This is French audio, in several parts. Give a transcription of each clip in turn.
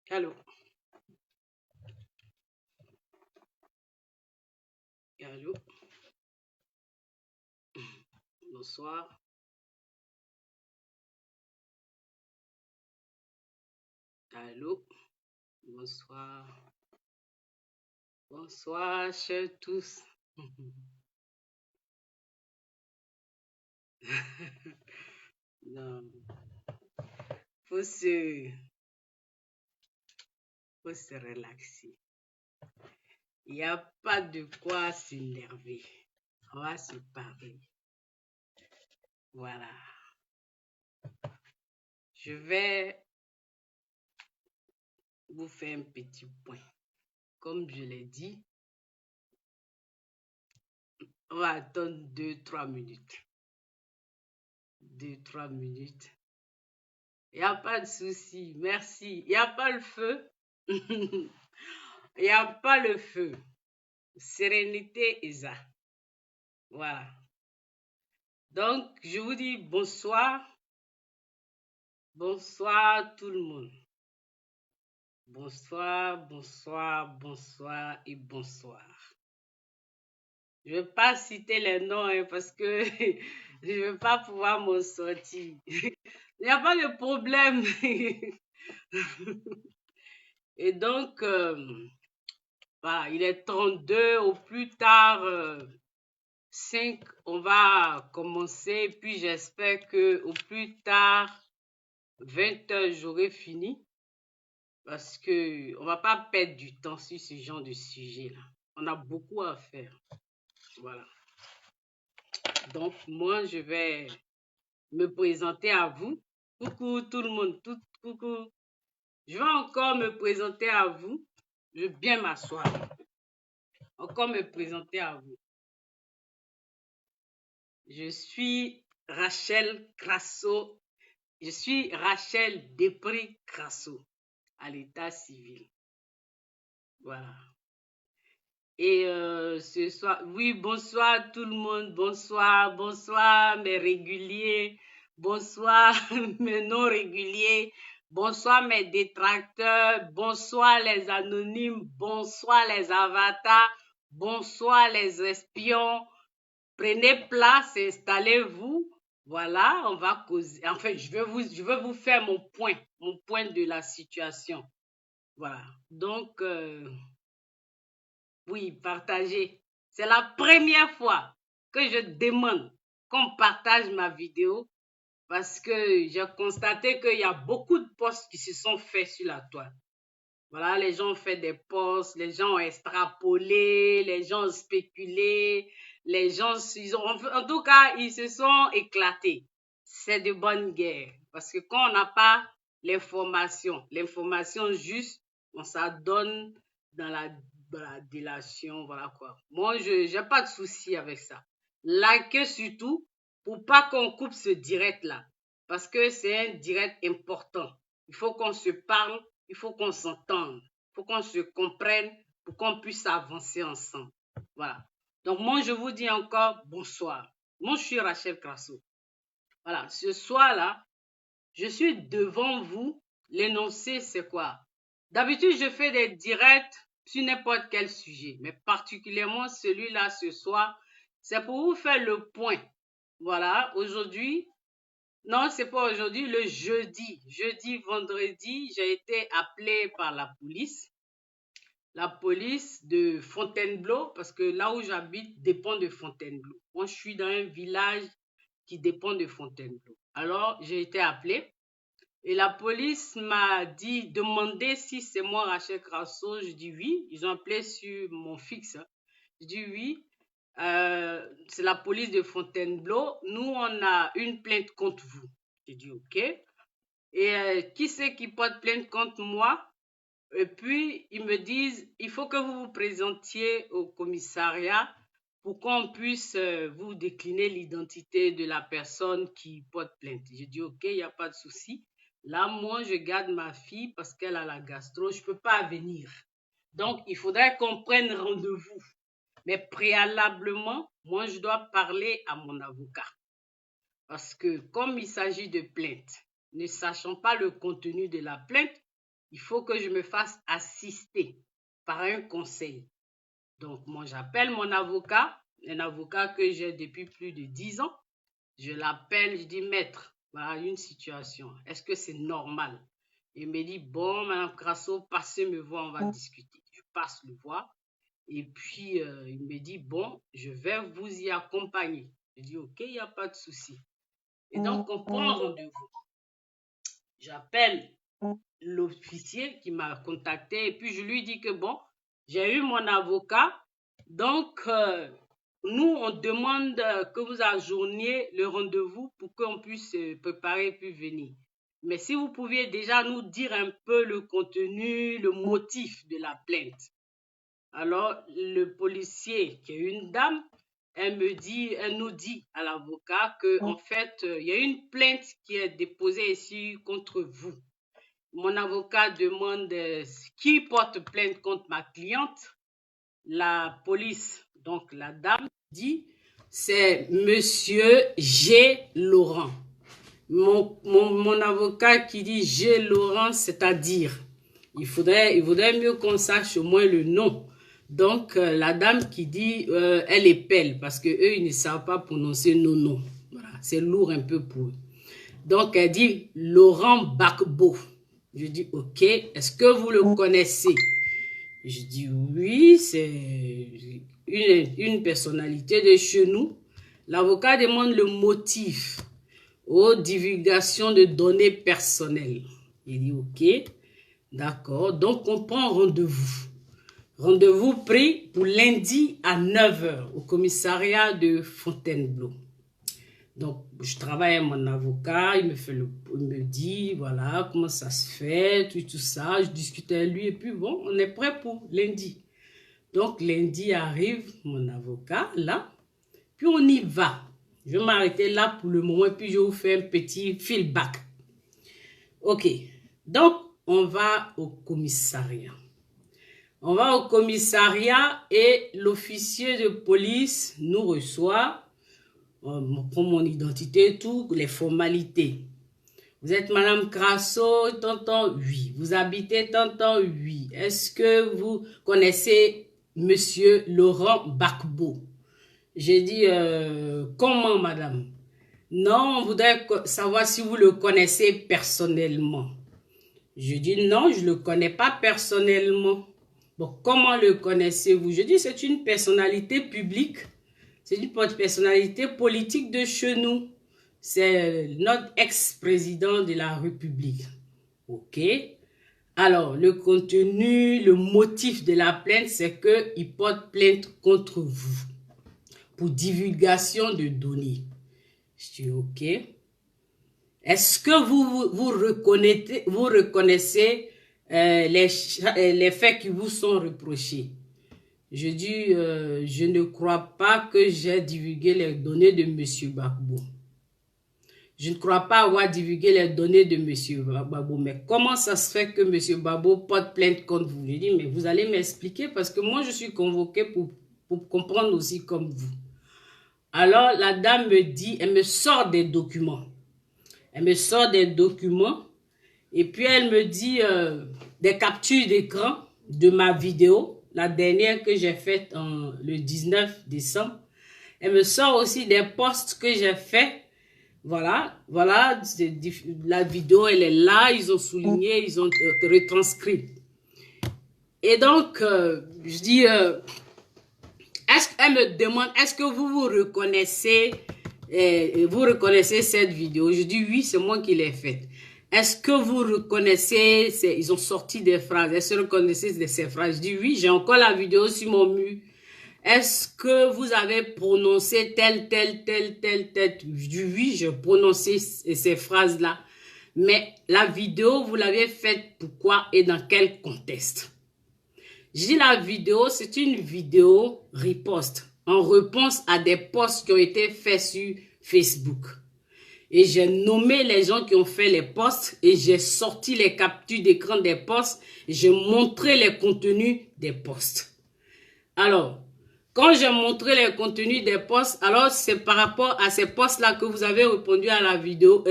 Allô, allô, bonsoir, allô, bonsoir, bonsoir, chers tous. Non, faut se, faut se relaxer. Il n'y a pas de quoi s'énerver. On va se parler. Voilà. Je vais vous faire un petit point. Comme je l'ai dit, on va attendre 2-3 minutes. 2-3 minutes. Il n'y a pas de souci. Merci. Il n'y a pas le feu. Il n'y a pas le feu. Sérénité et ça. Voilà. Donc, je vous dis bonsoir. Bonsoir tout le monde. Bonsoir, bonsoir, bonsoir et bonsoir. Je ne vais pas citer les noms parce que je ne vais pas pouvoir m'en sortir. Il n'y a pas de problème. Et donc, voilà, il est 32 au plus tard. 5, on va commencer, puis j'espère que au plus tard 20h j'aurai fini parce que on va pas perdre du temps sur ce genre de sujet là. On a beaucoup à faire. Voilà. Donc moi je vais me présenter à vous. Coucou tout le monde, coucou. Je vais encore me présenter à vous. Je vais bien m'asseoir. Encore me présenter à vous. Je suis Rachel Crasso. Je suis Rachel Després-Crasso à l'état civil. Voilà. Et ce soir, oui, bonsoir tout le monde. Bonsoir, bonsoir mes réguliers. Bonsoir mes non réguliers. Bonsoir mes détracteurs. Bonsoir les anonymes. Bonsoir les avatars. Bonsoir les espions. Prenez place, installez-vous. Voilà, on va causer. Enfin, je vais vous faire mon point de la situation. Voilà. Donc, oui, partagez. C'est la première fois que je demande qu'on partage ma vidéo parce que j'ai constaté qu'il y a beaucoup de posts qui se sont faits sur la toile. Voilà, les gens ont fait des posts, les gens ont extrapolé, les gens ont spéculé, les gens, en tout cas, ils se sont éclatés. C'est de bonne guerre. Parce que quand on n'a pas l'information juste, on s'adonne dans la délation, voilà quoi. Moi, je n'ai pas de souci avec ça. Likez surtout pour pas qu'on coupe ce direct-là. Parce que c'est un direct important. Il faut qu'on se parle, il faut qu'on s'entende, il faut qu'on se comprenne pour qu'on puisse avancer ensemble. Voilà. Donc, moi, je vous dis encore bonsoir. Moi, je suis Rachel Crasso. Voilà. Ce soir-là, je suis devant vous. L'énoncé, c'est quoi? D'habitude, je fais des directs sur n'importe quel sujet, mais particulièrement celui-là ce soir, c'est pour vous faire le point. Voilà. Aujourd'hui, non, c'est pas aujourd'hui, le jeudi, vendredi, j'ai été appelé par la police de Fontainebleau, parce que là où j'habite dépend de Fontainebleau. Moi, je suis dans un village qui dépend de Fontainebleau. Alors, j'ai été appelé et la police m'a demandé si c'est moi, Rachel Crasso. Je dis oui. Ils ont appelé sur mon fixe, hein. Je dis oui. C'est la police de Fontainebleau. Nous, on a une plainte contre vous. J'ai dit ok. Et qui c'est qui porte plainte contre moi? Et puis, ils me disent, il faut que vous vous présentiez au commissariat pour qu'on puisse vous décliner l'identité de la personne qui porte plainte. J'ai dit, ok, il n'y a pas de souci. Là, moi, je garde ma fille parce qu'elle a la gastro. Je ne peux pas venir. Donc, il faudrait qu'on prenne rendez-vous. Mais préalablement, moi, je dois parler à mon avocat. Parce que comme il s'agit de plainte, ne sachant pas le contenu de la plainte, il faut que je me fasse assister par un conseil. Donc, moi, j'appelle mon avocat, un avocat que j'ai depuis plus de 10 ans. Je l'appelle, je dis, maître, voilà une situation. Est-ce que c'est normal? Il me dit, bon, Madame Crasso, passez me voir, on va discuter. Je passe le voir. Et puis, il me dit, bon, je vais vous y accompagner. Je dis, ok, il n'y a pas de souci. Et donc, on prend rendez-vous. J'appelle l'officier qui m'a contacté et puis je lui dis que bon, j'ai eu mon avocat. Donc, nous, on demande que vous ajourniez le rendez-vous pour qu'on puisse se préparer puis venir. Mais si vous pouviez déjà nous dire un peu le contenu, le motif de la plainte. Alors, le policier, qui est une dame, elle nous dit à l'avocat qu'en fait, il y a une plainte qui est déposée ici contre vous. Mon avocat demande qui porte plainte contre ma cliente. La police, donc la dame, dit c'est Monsieur G. Laurent. Mon avocat qui dit G. Laurent, c'est-à-dire, il faudrait mieux qu'on sache au moins le nom. Donc, la dame qui dit, elle épelle parce qu'eux, ils ne savent pas prononcer nos noms. Voilà, c'est lourd un peu pour eux. Donc, elle dit Laurent Gbagbo. Je dis, ok, est-ce que vous le connaissez? Je dis, oui, c'est une personnalité de chez nous. L'avocat demande le motif aux divulgations de données personnelles. Il dit, ok, d'accord. Donc, on prend rendez-vous. Rendez-vous pris pour lundi à 9 h au commissariat de Fontainebleau. Donc, je travaille avec mon avocat, il me dit, voilà, comment ça se fait, tout ça. Je discute avec lui et puis bon, on est prêt pour lundi. Donc, lundi arrive mon avocat, là, puis on y va. Je vais m'arrêter là pour le moment, puis je vous fais un petit feedback. Ok, donc, on va au commissariat. On va au commissariat et l'officier de police nous reçoit. On prend mon identité, tout, les formalités. Vous êtes Madame Crasso, tonton? Oui. Vous habitez, tonton? Oui. Est-ce que vous connaissez Monsieur Laurent Gbagbo? J'ai dit, comment, madame? Non, on voudrait savoir si vous le connaissez personnellement. Je dis, non, je ne le connais pas personnellement. Bon, comment le connaissez-vous? Je dis, c'est une personnalité publique. C'est une personnalité politique de chez nous. C'est notre ex-président de la République. OK. Alors, le contenu, le motif de la plainte, c'est qu'il porte plainte contre vous pour divulgation de données. Je dis OK. Est-ce que vous reconnaissez les faits qui vous sont reprochés? Je dis, je ne crois pas que j'ai divulgué les données de M. Gbagbo. Je ne crois pas avoir divulgué les données de M. Gbagbo. Mais comment ça se fait que M. Gbagbo porte plainte contre vous? Je dis, mais vous allez m'expliquer parce que moi, je suis convoqué pour comprendre aussi comme vous. Alors, la dame me dit, elle me sort des documents. Elle me sort des documents et puis elle me dit des captures d'écran de ma vidéo. La dernière que j'ai faite le 19 décembre. Elle me sort aussi des posts que j'ai faits. Voilà, la vidéo, elle est là. Ils ont souligné, ils ont retranscrit. Et donc, je dis, elle me demande, est-ce que vous reconnaissez cette vidéo? Je dis, oui, c'est moi qui l'ai faite. Est-ce que vous reconnaissez, ils ont sorti des phrases, est-ce que vous reconnaissez ces phrases? Je dis oui, j'ai encore la vidéo sur mon mur. Est-ce que vous avez prononcé tel? Je dis oui, j'ai prononcé ces phrases-là. Mais la vidéo, vous l'avez faite pourquoi et dans quel contexte? Je dis la vidéo, c'est une vidéo riposte, en réponse à des posts qui ont été faits sur Facebook. Et j'ai nommé les gens qui ont fait les posts et j'ai sorti les captures d'écran des posts et j'ai montré les contenus des posts. Alors, Quand j'ai montré les contenus des posts, alors c'est par rapport à ces posts-là que vous avez répondu à la vidéo,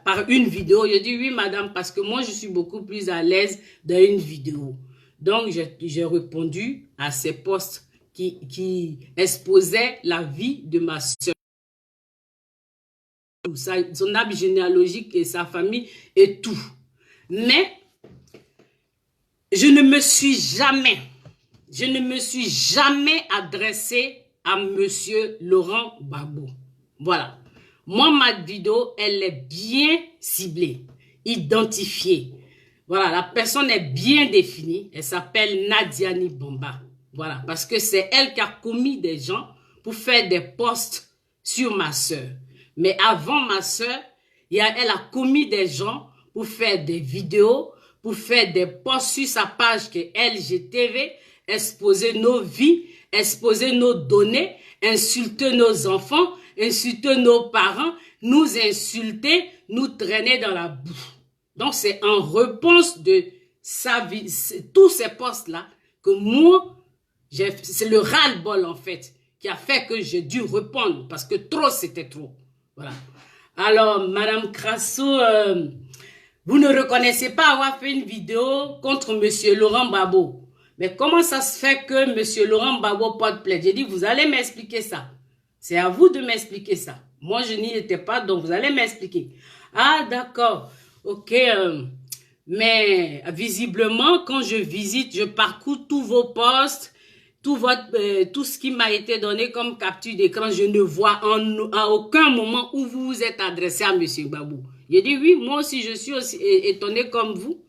par une vidéo. Je dis oui, madame, parce que moi, je suis beaucoup plus à l'aise dans une vidéo. Donc, j'ai répondu à ces posts qui exposaient la vie de ma soeur, son arbre généalogique et sa famille et tout. Mais, je ne me suis jamais adressé à monsieur Laurent Gbagbo. Voilà. Moi, ma vidéo, elle est bien ciblée, identifiée. Voilà, la personne est bien définie. Elle s'appelle Nadiani Bamba. Voilà, parce que c'est elle qui a commis des gens pour faire des posts sur ma soeur. Mais avant ma soeur, elle a commis des gens pour faire des vidéos, pour faire des posts sur sa page qui est LGTV, exposer nos vies, exposer nos données, insulter nos enfants, insulter nos parents, nous insulter, nous traîner dans la boue. Donc, c'est en réponse de sa vie, tous ces postes-là, que moi, c'est le ras-le-bol, en fait, qui a fait que j'ai dû répondre, parce que trop, c'était trop. Voilà. Alors, Madame Crasso, vous ne reconnaissez pas avoir fait une vidéo contre monsieur Laurent Gbagbo. Mais comment ça se fait que monsieur Laurent Gbagbo porte plainte? J'ai dit, vous allez m'expliquer ça. C'est à vous de m'expliquer ça. Moi, je n'y étais pas, donc vous allez m'expliquer. Ah, d'accord. Ok. Mais visiblement, quand je visite, je parcours tous vos posts, tout ce qui m'a été donné comme capture d'écran, je ne vois à aucun moment où vous vous êtes adressé à monsieur Gbagbo. J'ai dit, oui, moi aussi, je suis aussi étonné comme vous.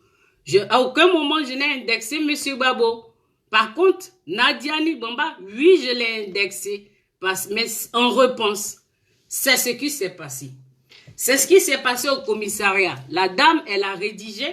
À aucun moment, je n'ai indexé monsieur Gbagbo. Par contre, Nadiani Bamba, oui, je l'ai indexé, mais en réponse. C'est ce qui s'est passé. C'est ce qui s'est passé au commissariat. La dame, elle a rédigé,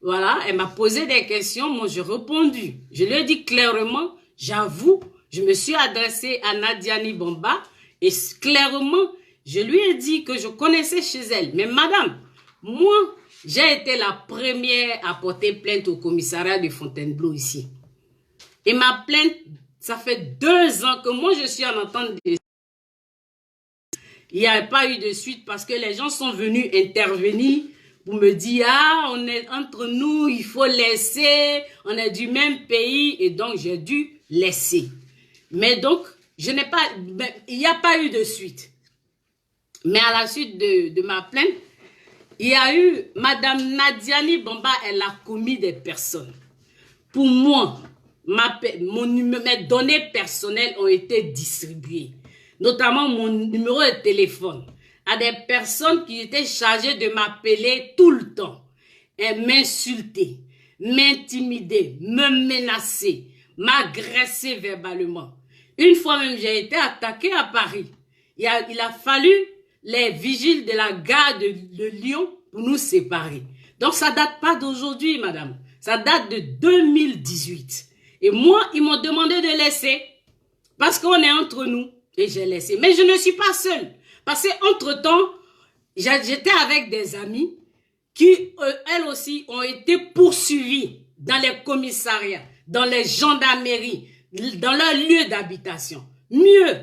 voilà, elle m'a posé des questions, moi j'ai répondu. Je lui ai dit clairement, j'avoue, je me suis adressée à Nadiani Bamba et clairement, je lui ai dit que je connaissais chez elle. Mais madame, moi, j'ai été la première à porter plainte au commissariat de Fontainebleau ici. Et ma plainte, ça fait 2 ans que moi je suis en entente de... Il n'y a pas eu de suite parce que les gens sont venus intervenir pour me dire, ah, on est entre nous, il faut laisser, on est du même pays et donc j'ai dû laisser. Mais donc, il n'y a pas eu de suite. Mais à la suite de ma plainte, il y a eu, Madame Nadiani Bamba, elle a commis des personnes. Pour moi, mes données personnelles ont été distribuées. Notamment mon numéro de téléphone, à des personnes qui étaient chargées de m'appeler tout le temps, et m'insulter, m'intimider, me menacer, m'agresser verbalement. Une fois même, j'ai été attaquée à Paris. Il a fallu les vigiles de la gare de Lyon pour nous séparer. Donc, ça date pas d'aujourd'hui, madame. Ça date de 2018. Et moi, ils m'ont demandé de laisser parce qu'on est entre nous. Et j'ai laissé. Mais je ne suis pas seule. Parce qu'entre-temps, j'étais avec des amis qui, elles aussi, ont été poursuivies dans les commissariats, dans les gendarmeries, dans leur lieu d'habitation. Mieux,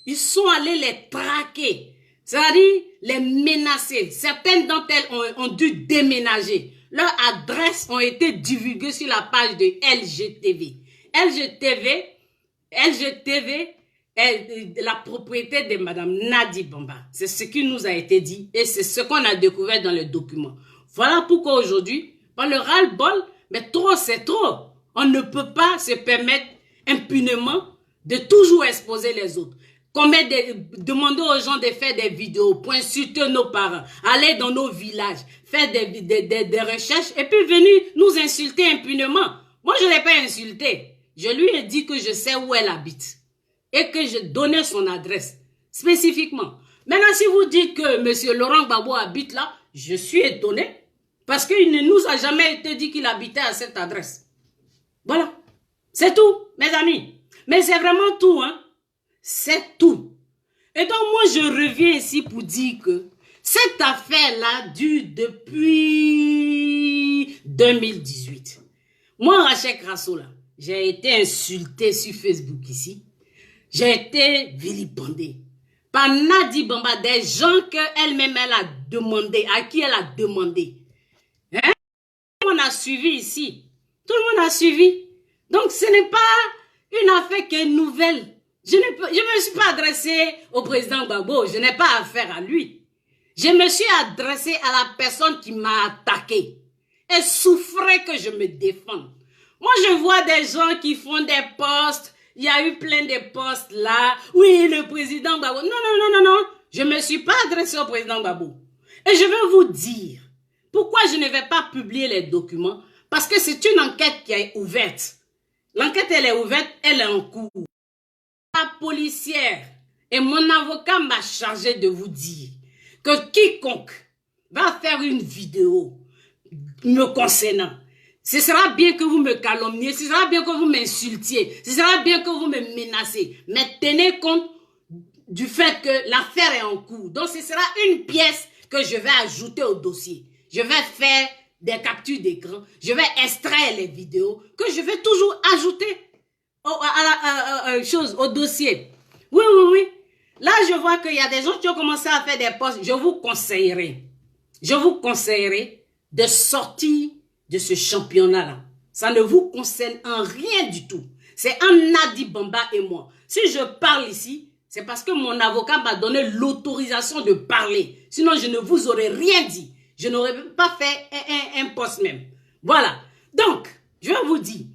ils sont allés les traquer, c'est-à-dire les menacer. Certaines d'entre elles ont dû déménager. Leurs adresses ont été divulguées sur la page de LGTV. LGTV est la propriété de Madame Nadi Bamba. C'est ce qui nous a été dit et c'est ce qu'on a découvert dans le document. Voilà pourquoi aujourd'hui, par le ras-le-bol, mais trop c'est trop. On ne peut pas se permettre impunément de toujours exposer les autres. Demander aux gens de faire des vidéos pour insulter nos parents, aller dans nos villages, faire des recherches et puis venir nous insulter impunément. Moi, je ne l'ai pas insulté. Je lui ai dit que je sais où elle habite. Et que je donnais son adresse, spécifiquement. Maintenant, si vous dites que M. Laurent Gbagbo habite là, je suis étonné, parce qu'il ne nous a jamais été dit qu'il habitait à cette adresse. Voilà. C'est tout, mes amis. Mais c'est vraiment tout, hein. C'est tout. Et donc, moi, je reviens ici pour dire que cette affaire-là dure depuis 2018. Moi, Rachel Crasso, là, j'ai été insultée sur Facebook ici. J'ai été vilipendée par Nadi Bamba, des gens qu'elle-même elle a demandé, à qui elle a demandé. Hein? Tout le monde a suivi ici. Tout le monde a suivi. Donc ce n'est pas une affaire qui est nouvelle. Je ne me suis pas adressée au président Gbagbo. Je n'ai pas affaire à lui. Je me suis adressée à la personne qui m'a attaqué. Elle souffrait que je me défende. Moi, je vois des gens qui font des posts. Il y a eu plein de posts là. Oui, le président Gbagbo. Non, non, non, non, non. Je ne me suis pas adressée au président Gbagbo. Et je vais vous dire pourquoi je ne vais pas publier les documents. Parce que c'est une enquête qui est ouverte. L'enquête, elle est ouverte, elle est en cours. La policière et mon avocat m'a chargé de vous dire que quiconque va faire une vidéo me concernant, ce sera bien que vous me calomniez, ce sera bien que vous m'insultiez, ce sera bien que vous me menacez, mais tenez compte du fait que l'affaire est en cours. Donc ce sera une pièce que je vais ajouter au dossier. Je vais faire des captures d'écran, je vais extraire les vidéos que je vais toujours ajouter au dossier. Oui, oui, oui. Là, je vois qu'il y a des gens qui ont commencé à faire des posts. Je vous conseillerais de sortir de ce championnat-là. Ça ne vous concerne en rien du tout. C'est un Nadi Bamba et moi. Si je parle ici, c'est parce que mon avocat m'a donné l'autorisation de parler. Sinon, je ne vous aurais rien dit. Je n'aurais pas fait un post même. Voilà. Donc, je vais vous dire,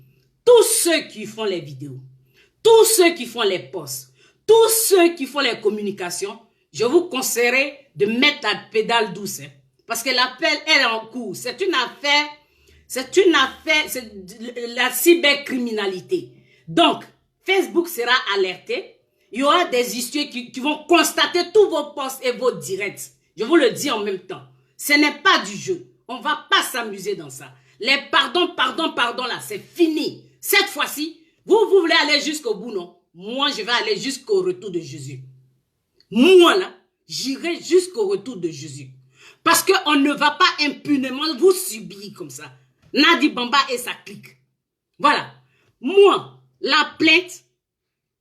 tous ceux qui font les vidéos, tous ceux qui font les posts, tous ceux qui font les communications, je vous conseillerais de mettre la pédale douce. Hein, parce que l'appel, elle est en cours. C'est la cybercriminalité. Donc, Facebook sera alerté. Il y aura des histoires qui vont constater tous vos posts et vos directs. Je vous le dis en même temps. Ce n'est pas du jeu. On ne va pas s'amuser dans ça. Les pardon là, c'est fini. Cette fois-ci, vous voulez aller jusqu'au bout, non? Moi, je vais aller jusqu'au retour de Jésus. Moi, là, j'irai jusqu'au retour de Jésus. Parce qu'on ne va pas impunément vous subir comme ça. Nadi Bamba et sa clique. Voilà. Moi, la plainte,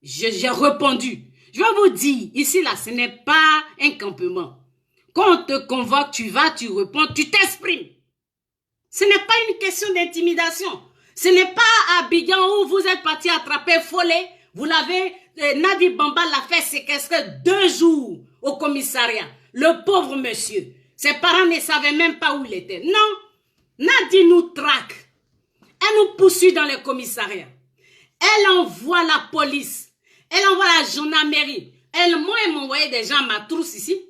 j'ai répondu. Je vais vous dire, ici, là, ce n'est pas un campement. Quand on te convoque, tu vas, tu réponds, tu t'exprimes. Ce n'est pas une question d'intimidation. Ce n'est pas à Abidjan où vous êtes parti attraper Follet. Vous l'avez, Nadi Bamba l'a fait séquestrer 2 jours au commissariat. Le pauvre monsieur. Ses parents ne savaient même pas où il était. Non. Nadi nous traque. Elle nous poursuit dans le commissariat. Elle envoie la police. Elle envoie la gendarmerie. Moi, elle m'envoyait des gens à ma trousse ici.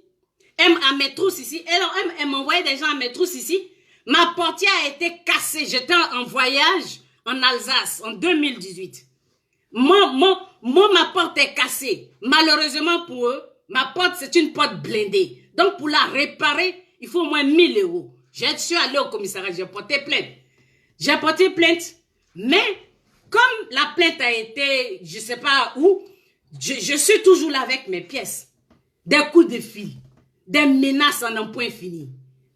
Elle m'envoyait des gens à mes trousses ici. Ma portière a été cassée. J'étais en voyage en Alsace en 2018. Ma porte est cassée. Malheureusement pour eux, ma porte, c'est une porte blindée. Donc, pour la réparer, il faut au moins 1000 €. Je suis allée au commissariat, j'ai porté plainte. J'ai porté plainte, mais comme la plainte a été, je ne sais pas où, je suis toujours là avec mes pièces. Des coups de fil, des menaces en un point fini.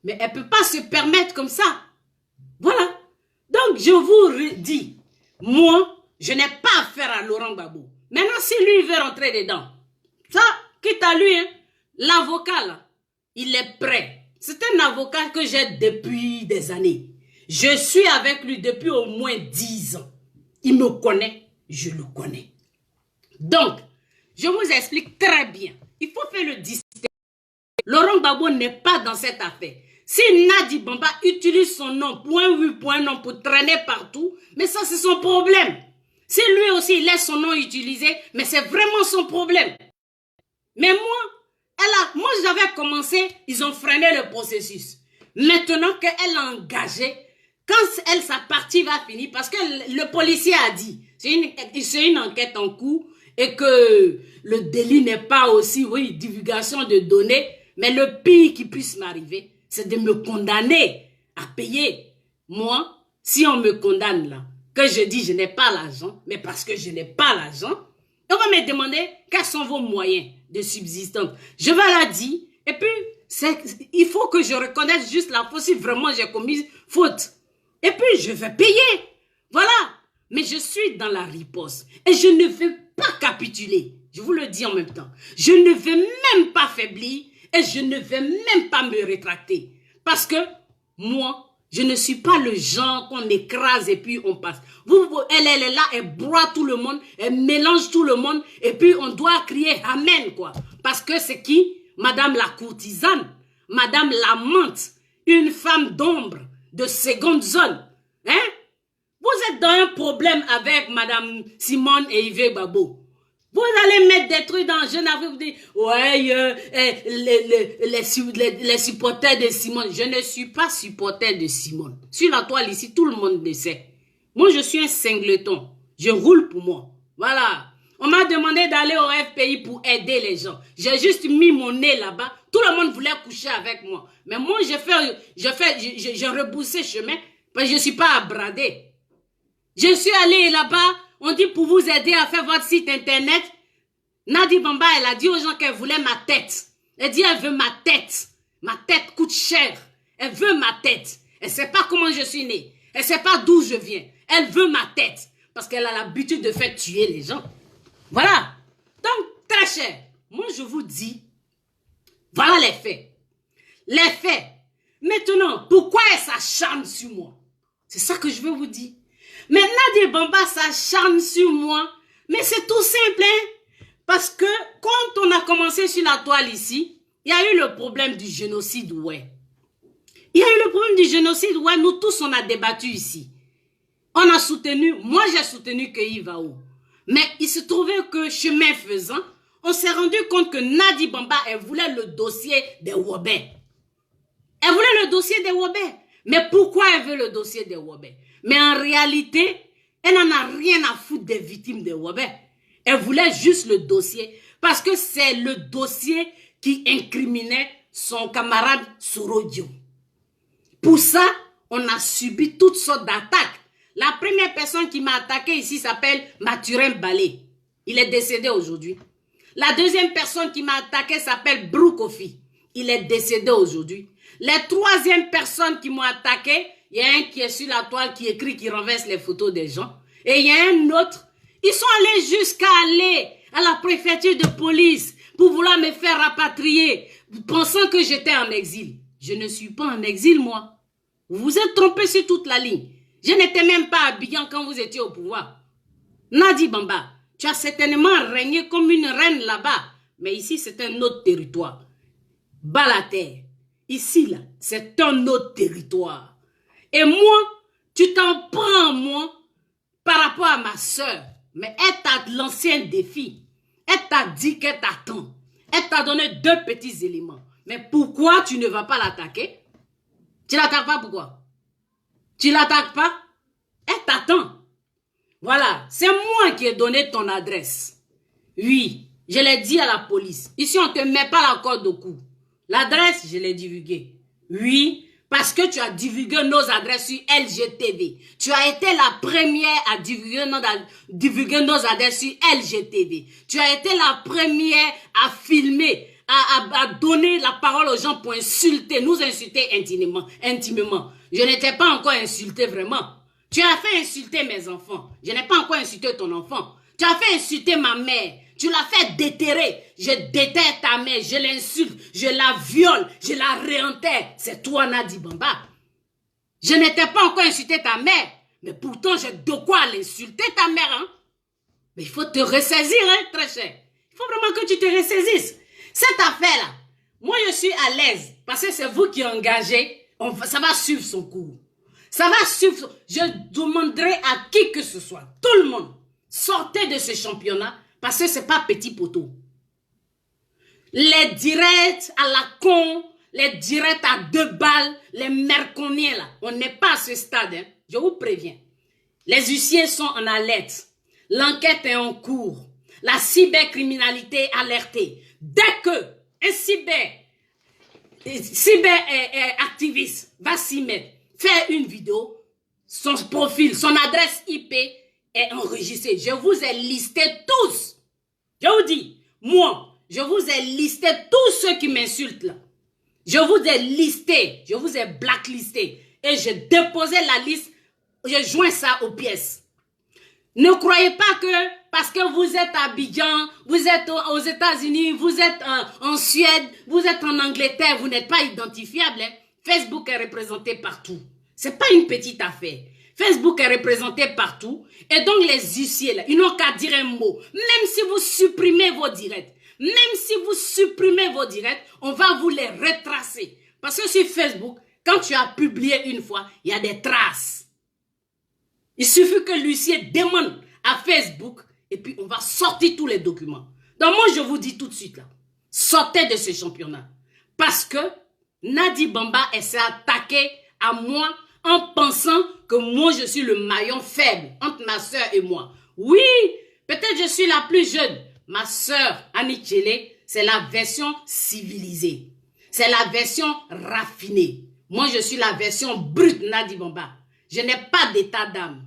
Mais elle ne peut pas se permettre comme ça. Voilà. Donc, je vous dis, moi, je n'ai pas affaire à Laurent Gbagbo. Maintenant, si lui veut rentrer dedans, ça, quitte à lui, hein, l'avocat, là, il est prêt. C'est un avocat que j'ai depuis des années. Je suis avec lui depuis au moins 10 ans. Il me connaît, je le connais. Donc, je vous explique très bien. Il faut faire le distinguo. Laurent Gbagbo n'est pas dans cette affaire. Si Nadi Bamba utilise son nom, point oui, point non, pour traîner partout, mais ça, c'est son problème. Si lui aussi, il laisse son nom utilisé, mais c'est vraiment son problème. Mais moi, j'avais commencé, ils ont freiné le processus. Maintenant qu'elle a engagé, quand sa partie va finir, parce que le policier a dit, c'est une enquête en cours, et que le délit n'est pas aussi, oui, divulgation de données, mais le pire qui puisse m'arriver, c'est de me condamner à payer. Moi, si on me condamne là, que je dis je n'ai pas l'argent, mais parce que je n'ai pas l'argent, on va me demander quels sont vos moyens de subsistance. Je vais la dire, et puis, il faut que je reconnaisse juste la faute si vraiment j'ai commis faute. Et puis, je vais payer. Voilà. Mais je suis dans la riposte. Et je ne veux pas capituler. Je vous le dis en même temps. Je ne vais même pas faiblir et je ne vais même pas me rétracter. Parce que moi, je ne suis pas le genre qu'on écrase et puis on passe. Elle est là, elle broie tout le monde, elle mélange tout le monde et puis on doit crier Amen, quoi. Parce que c'est qui? Madame la courtisane, Madame la menthe, une femme d'ombre, de seconde zone. Hein? Vous êtes dans un problème avec Madame Simone et Yves Babo. Vous allez mettre des trucs dans Jeune Afrique, vous dites, ouais, les supporters de Simone. Je ne suis pas supporter de Simone. Sur la toile ici, tout le monde le sait. Moi, je suis un singleton. Je roule pour moi. Voilà. On m'a demandé d'aller au FPI pour aider les gens. J'ai juste mis mon nez là-bas. Tout le monde voulait coucher avec moi. Mais moi, j'ai reboussé chemin parce que je ne suis pas à brader. Je suis allé là-bas. On dit pour vous aider à faire votre site internet. Nadi Bamba, elle a dit aux gens qu'elle voulait ma tête. Elle dit elle veut ma tête. Ma tête coûte cher. Elle veut ma tête. Elle ne sait pas comment je suis née. Elle ne sait pas d'où je viens. Elle veut ma tête. Parce qu'elle a l'habitude de faire tuer les gens. Voilà. Donc, très cher. Moi, je vous dis, voilà les faits. Les faits. Maintenant, pourquoi elle s'acharne sur moi? C'est ça que je veux vous dire. Mais Nadi Bamba s'acharne sur moi. Mais c'est tout simple, hein? Parce que quand on a commencé sur la toile ici, il y a eu le problème du génocide, ouais. Il y a eu le problème du génocide, ouais. Nous tous, on a débattu ici. On a soutenu, moi j'ai soutenu que Yvao. Mais il se trouvait que chemin faisant, on s'est rendu compte que Nadi Bamba, elle voulait le dossier des Wobé. Elle voulait le dossier des Wobé. Mais pourquoi elle veut le dossier des Wobé? Mais en réalité, elle n'en a rien à foutre des victimes des Wobé. Elle voulait juste le dossier parce que c'est le dossier qui incriminait son camarade Sorodio. Pour ça, on a subi toutes sortes d'attaques. La première personne qui m'a attaqué ici s'appelle Mathurin Balé. Il est décédé aujourd'hui. La deuxième personne qui m'a attaqué s'appelle Broukofi. Il est décédé aujourd'hui. Les troisième personnes qui m'ont attaqué, il y a un qui est sur la toile qui écrit, qui renverse les photos des gens. Et il y a un autre. Ils sont allés jusqu'à aller à la préfecture de police pour vouloir me faire rapatrier, pensant que j'étais en exil. Je ne suis pas en exil, moi. Vous vous êtes trompé sur toute la ligne. Je n'étais même pas Abidjan quand vous étiez au pouvoir. Nadi Bamba, tu as certainement régné comme une reine là-bas. Mais ici, c'est un autre territoire. Bas la terre. Ici, là, c'est un autre territoire. Et moi, tu t'en prends, moi, par rapport à ma soeur. Mais elle t'a lancé un défi. Elle t'a dit qu'elle t'attend. Elle t'a donné 2 petits éléments. Mais pourquoi tu ne vas pas l'attaquer? Tu l'attaques pas, pourquoi? Tu l'attaques pas? Elle t'attend. Voilà, c'est moi qui ai donné ton adresse. Oui, je l'ai dit à la police. Ici, on ne te met pas la corde au cou. L'adresse, je l'ai divulguée. Oui, parce que tu as divulgué nos adresses sur LGTV. Tu as été la première à divulguer nos adresses sur LGTV. Tu as été la première à filmer, à donner la parole aux gens pour insulter, nous insulter intimement. Je n'étais pas encore insulté vraiment. Tu as fait insulter mes enfants. Je n'ai pas encore insulté ton enfant. Tu as fait insulter ma mère. Tu l'as fait déterrer. Je déterre ta mère. Je l'insulte. Je la viole. Je la réenterre. C'est toi, Nadi Bamba. Je n'étais pas encore insulté ta mère. Mais pourtant, j'ai de quoi l'insulter ta mère. Hein? Mais il faut te ressaisir, hein, très cher. Il faut vraiment que tu te ressaisisses. Cette affaire-là, moi, je suis à l'aise. Parce que c'est vous qui engagez. Ça va suivre son cours. Ça va suivre. Je demanderai à qui que ce soit, tout le monde, sortez de ce championnat parce que ce n'est pas petit poteau. Les directs à la con, les directs à 2 balles, les merconiens là, on n'est pas à ce stade, hein, je vous préviens. Les huissiers sont en alerte. L'enquête est en cours. La cybercriminalité est alertée. Dès que un cyberactiviste va s'y mettre, faire une vidéo, son profil, son adresse IP est enregistrée. Je vous ai listé tous. Je vous dis, moi, je vous ai listé tous ceux qui m'insultent là. Je vous ai listé, je vous ai blacklisté. Et j'ai déposé la liste, j'ai joint ça aux pièces. Ne croyez pas que parce que vous êtes à Abidjan, vous êtes aux États-Unis, vous êtes en Suède, vous êtes en Angleterre, vous n'êtes pas identifiable. Hein? Facebook est représenté partout. C'est pas une petite affaire. Facebook est représenté partout. Et donc les huissiers, là, ils n'ont qu'à dire un mot. Même si vous supprimez vos directs, on va vous les retracer. Parce que sur Facebook, quand tu as publié une fois, il y a des traces. Il suffit que l'huissier demande à Facebook et puis on va sortir tous les documents. Donc moi, je vous dis tout de suite, là, sortez de ce championnat. Parce que Nadi Bamba s'est attaqué à moi en pensant que moi, je suis le maillon faible entre ma soeur et moi. Oui, peut-être je suis la plus jeune. Ma soeur, Annie Tchele, c'est la version civilisée. C'est la version raffinée. Moi, je suis la version brute, Nadi Bamba. Je n'ai pas d'état d'âme.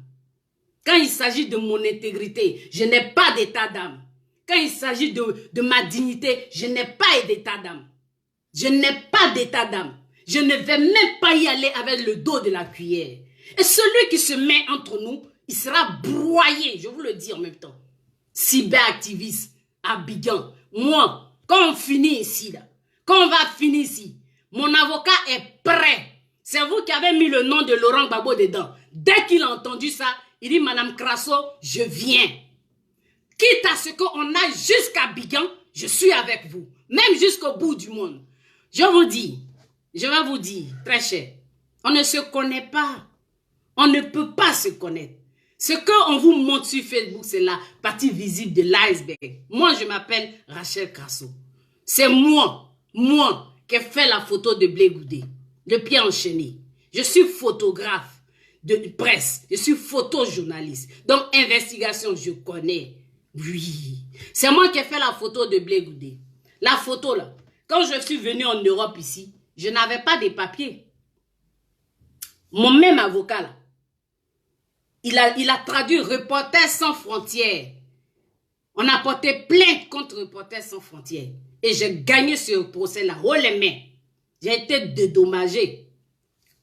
Quand il s'agit de mon intégrité, je n'ai pas d'état d'âme. Quand il s'agit de ma dignité, je n'ai pas d'état d'âme. Je n'ai pas d'état d'âme. Je ne vais même pas y aller avec le dos de la cuillère. Et celui qui se met entre nous, il sera broyé, je vous le dis en même temps. Cyberactiviste, Abidjan. Moi, quand on finit ici, là, quand on va finir ici, mon avocat est prêt. C'est vous qui avez mis le nom de Laurent Gbagbo dedans. Dès qu'il a entendu ça, il dit, Madame Crasso, je viens. Quitte à ce qu'on aille jusqu'à Abidjan, je suis avec vous. Même jusqu'au bout du monde. Je vous dis, je vais vous dire, très cher, on ne se connaît pas. On ne peut pas se connaître. Ce qu'on vous montre sur Facebook, c'est la partie visible de l'iceberg. Moi, je m'appelle Rachel Crasso. C'est moi qui ai fait la photo de Blé Goudé, de pied enchaîné. Je suis photographe de presse, je suis photojournaliste. Donc, investigation, je connais. Oui, c'est moi qui ai fait la photo de Blé Goudé. La photo, là, quand je suis venu en Europe ici, je n'avais pas de papiers. Mon même avocat, là, il a traduit Reporters sans frontières. On a porté plainte contre Reporters sans frontières. Et j'ai gagné ce procès-là, haut les mains. J'ai été dédommagé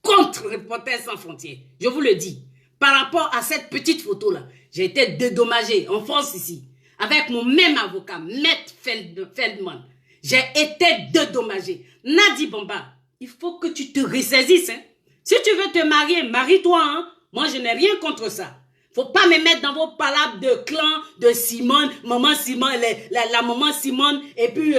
contre Reporters sans frontières. Je vous le dis. Par rapport à cette petite photo-là, j'ai été dédommagé en France ici. Avec mon même avocat, Maître Feldman. J'ai été dédommagé. Nadi Bamba, il faut que tu te ressaisisses. Hein. Si tu veux te marier, marie-toi. Hein. Moi, je n'ai rien contre ça. Faut pas me mettre dans vos palabres de clan, de Simone, maman Simone, la maman Simone, et puis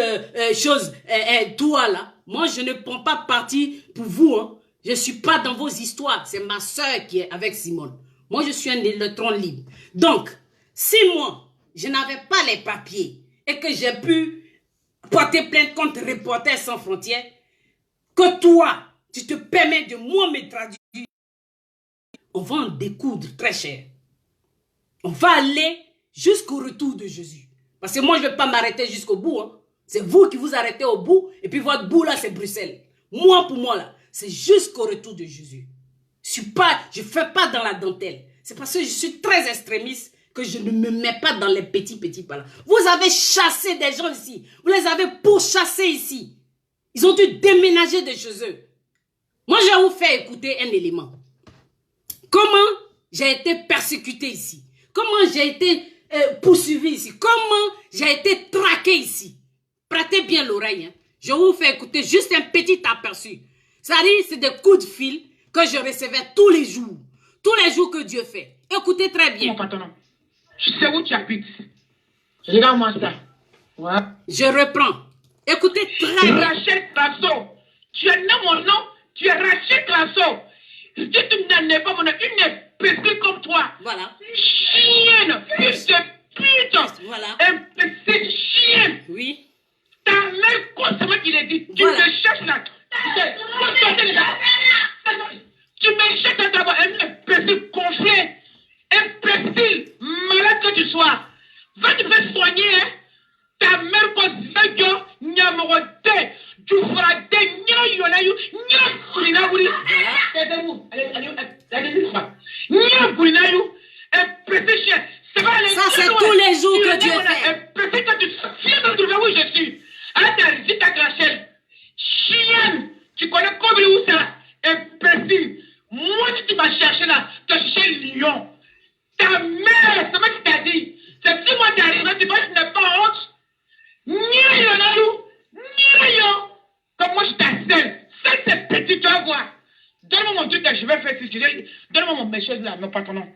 toi là. Moi, je ne prends pas parti pour vous. Hein. Je suis pas dans vos histoires. C'est ma soeur qui est avec Simone. Moi, je suis un électron libre. Donc, si moi, je n'avais pas les papiers et que j'ai pu porter plainte contre Reporters sans frontières, que toi, tu te permets de moi me traduire, on va en découdre très cher. On va aller jusqu'au retour de Jésus. Parce que moi, je ne vais pas m'arrêter jusqu'au bout. Hein. C'est vous qui vous arrêtez au bout. Et puis votre bout, là, c'est Bruxelles. Moi, pour moi, là, c'est jusqu'au retour de Jésus. Je ne fais pas dans la dentelle. C'est parce que je suis très extrémiste que je ne me mets pas dans les petits pas. Vous avez chassé des gens ici. Vous les avez pourchassés ici. Ils ont dû déménager de chez eux. Moi, je vais vous faire écouter un élément. Comment j'ai été persécuté ici? Comment j'ai été poursuivi ici? Comment j'ai été traqué ici? Prêtez bien l'oreille. Hein. Je vais vous faire écouter juste un petit aperçu. Ça dit, c'est des coups de fil que je recevais tous les jours. Tous les jours que Dieu fait. Écoutez très bien. Mon patron, je sais où tu habites. Regarde-moi ça. Ouais. Je reprends. Écoutez très bien. Rachel Crasso. Tu as nommé mon nom. Tu es Rachel Crasso. Si tu n'en es pas mon nom, une imbécile comme toi. Voilà. Chienne. Fils de pute. Voilà. Imbécile chienne. Oui. Ta mère, constamment qu'il est dit. Tu Voilà. me cherches là. Tu me cherches à t'avoir un imbécile gonflé. Imbécile. Malade que tu sois. Va te faire soigner, hein. Ta mère, quand tu veux, Nyamorote, tu feras des Nyayonayu, Nyakulinaouli. Aidez-vous. Allez, Nyakulinayu, un petit chien. Ça, c'est tous les jours que Dieu fait. Un petit quand tu viens de trouver où je suis. Attends, dis ta Rachel. Chienne, tu connais combien où ça? Un petit. Moi, tu m'as cherché là, tu as cherché Lyon. Ta mère, petit, tu vas voir. Donne-moi mon truc, je vais faire ce que j'ai. Donne-moi mon message là, mon patron.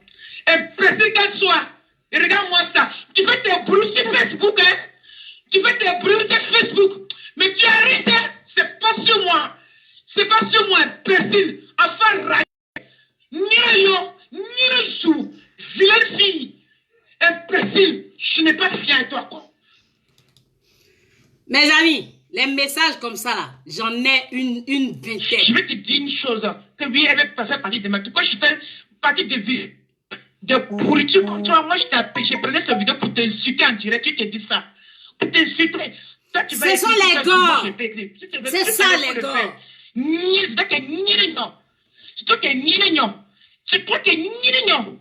Imbécile qu'elle soit. Et regarde-moi ça. Tu fais tes bruits sur Facebook, hein? Tu fais tes bruits sur Facebook. Mais tu arrêtes, hein? C'est pas sur moi. C'est pas sur moi, imbécile. Enfin, raille. Ni sous. Vilaine fille. Imbécile. Je n'ai pas fier à toi, quoi. Mes amis, les messages comme ça, là, j'en ai une vingtaine. Je vais te dire une chose. Que oui, elle va passer partie de ma... Pourquoi je fais partie de vie? De pourriture comme toi, moi je prenais cette vidéo pour t'insulter en direct, tu te dis ça. Pour t'insulter. Ce sont les gars. C'est ça les gars. C'est toi qui es nignon. C'est toi qui es nignon. C'est toi qui es nignon.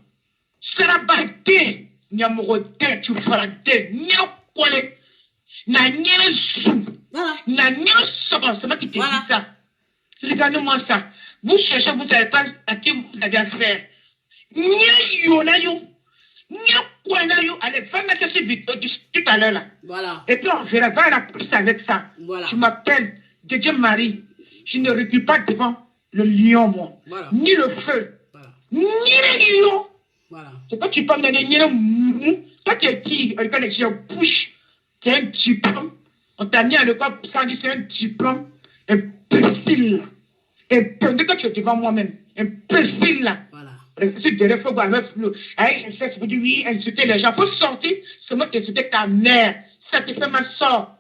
C'est la bâtée. Nyamorote, tu feras des nyam collé. Na nyam sou. Na nyam soban. C'est moi qui te dis ça. Regarde-moi ça. Vous cherchez, vous ne savez pas à qui vous avez affaire. Allez, va mettre cette vidéo tout à l'heure là. Voilà. Et puis on verra, va à la police avec ça. Voilà. Je m'appelle Dieu Marie. Je ne recule pas devant le lion, moi. Voilà. Ni le feu. Voilà. Ni le lion. Voilà. C'est pas tu peux me donner ni le toi tu es qui? Quand les gens bouche, c'est un diplôme. On t'a mis à l'école pour ça, c'est un diplôme. Imbécile. Et quand tu es devant moi-même, imbécile là. Voilà. Il faut dire oui, insulter les gens. Il faut sortir, c'est moi qui insulter ta mère. Ça te fait mal sort.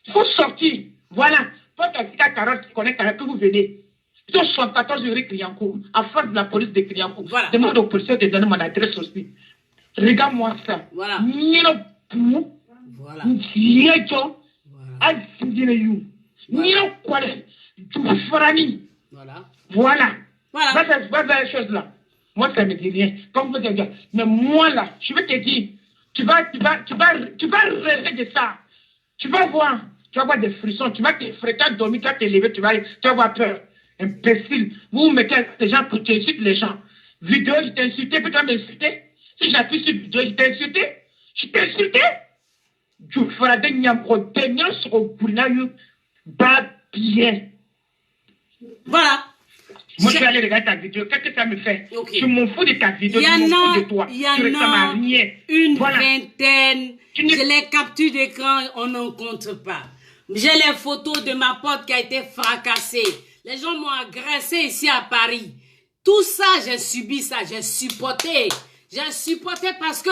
Il faut sortir. Voilà. Faut que ta carotte qui connaît que vous venez. Ils ont 74 rue Cliancourt, en face de la police de Cliancourt. Voilà. Demande aux policiers de donner mon adresse aussi. Regarde-moi ça. Voilà. Voilà. Voilà. Voilà la chose là. Moi, ça me dit rien. Comme vous dites, mais moi là, je vais te dire, tu vas rêver de ça. Tu vas voir des frissons, tu vas te fréquenter, dormir, tu vas te lever, tu vas avoir peur. Imbécile. Vous mettez des gens pour t'insulter les gens. Vidéo, je t'ai insulté, peut-être m'insulter. Si j'appuie sur vidéo, je t'ai insulté. Je t'ai insulté. Je ferai des nyambros, des nyambros sur le boulot, bas bien. Voilà. Moi, je vais aller regarder ta vidéo. Qu'est-ce que ça me fait? Je m'en fous de ta vidéo. Je m'en fous de toi. Il y en a une vingtaine. Je les capture d'écran, on n'en compte pas. J'ai les photos de ma porte qui a été fracassée. Les gens m'ont agressé ici à Paris. Tout ça, j'ai subi ça. J'ai supporté. J'ai supporté parce que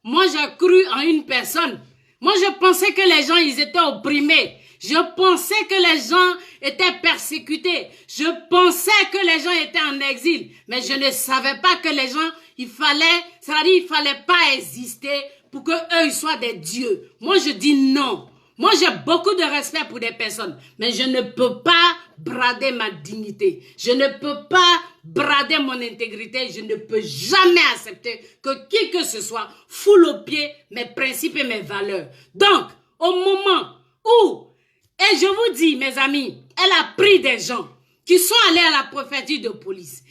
moi, j'ai cru en une personne. Moi, je pensais que les gens, ils étaient opprimés. Je pensais que les gens étaient persécutés. Je pensais que les gens étaient en exil. Mais je ne savais pas que les gens, il fallait pas exister pour que eux ils soient des dieux. Moi, je dis non. Moi, j'ai beaucoup de respect pour des personnes. Mais je ne peux pas brader ma dignité. Je ne peux pas brader mon intégrité. Je ne peux jamais accepter que qui que ce soit foule aux pieds mes principes et mes valeurs. Donc, au moment où, et je vous dis, mes amis, elle a pris des gens qui sont allés à la préfecture de police,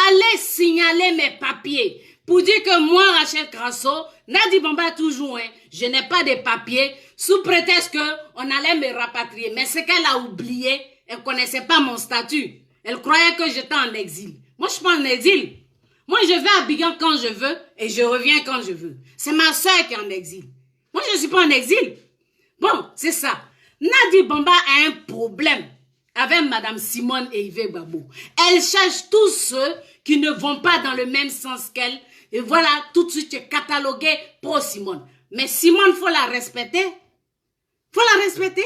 allez signaler mes papiers pour dire que moi, Rachel Crasso, Nadi Bamba toujours, hein, je n'ai pas de papiers sous prétexte qu'on allait me rapatrier. Mais ce qu'elle a oublié, elle ne connaissait pas mon statut. Elle croyait que j'étais en exil. Moi, je ne suis pas en exil. Moi, je vais à Abidjan quand je veux et je reviens quand je veux. C'est ma soeur qui est en exil. Moi, je ne suis pas en exil. Bon, c'est ça. Nadi Bamba a un problème avec Madame Simone et Yves Gbagbo. Elle cherche tous ceux qui ne vont pas dans le même sens qu'elle. Et voilà, tout de suite, tu es catalogué pro Simone. Mais Simone, il faut la respecter. Il faut la respecter.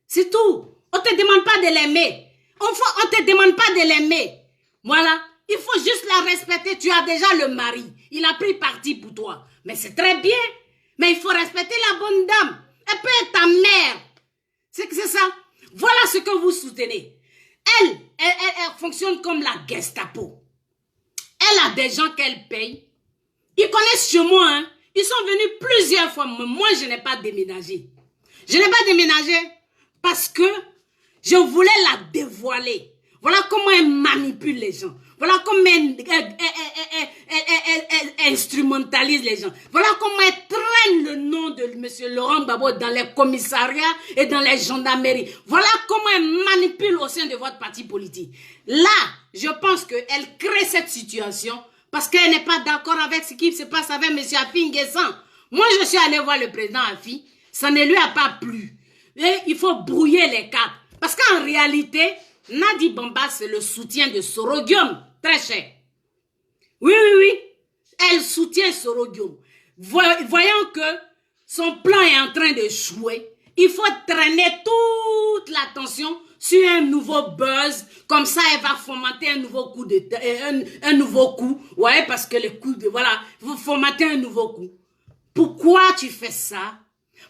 C'est tout. On ne te demande pas de l'aimer. On ne te demande pas de l'aimer. Voilà. Il faut juste la respecter. Tu as déjà le mari. Il a pris parti pour toi. Mais c'est très bien. Mais il faut respecter la bonne dame. Elle peut être ta mère. C'est ça. Voilà ce que vous soutenez. Elle fonctionne comme la Gestapo. Elle a des gens qu'elle paye. Ils connaissent chez moi, hein. Ils sont venus plusieurs fois. Mais moi, je n'ai pas déménagé. Je n'ai pas déménagé parce que je voulais la dévoiler. Voilà comment elle manipule les gens. Voilà comment elle instrumentalise les gens. Voilà comment elle traîne le nom de M. Laurent Gbagbo dans les commissariats et dans les gendarmeries. Voilà comment elle manipule au sein de votre parti politique. Là, je pense qu'elle crée cette situation parce qu'elle n'est pas d'accord avec ce qui se passe avec M. Afi N'Guessan. Moi, je suis allé voir le président Afi. Ça ne lui a pas plu. Et il faut brouiller les cartes. Parce qu'en réalité, Nadi Bamba, c'est le soutien de Soro-Guillaume. Très cher. Oui. Elle soutient Soro-Guillaume. Voyant que son plan est en train de jouer, il faut traîner toute l'attention sur un nouveau buzz. Comme ça, elle va fomenter un nouveau coup de un nouveau coup. Ouais, parce que les coups de... Voilà, vous fomentez un nouveau coup. Pourquoi tu fais ça?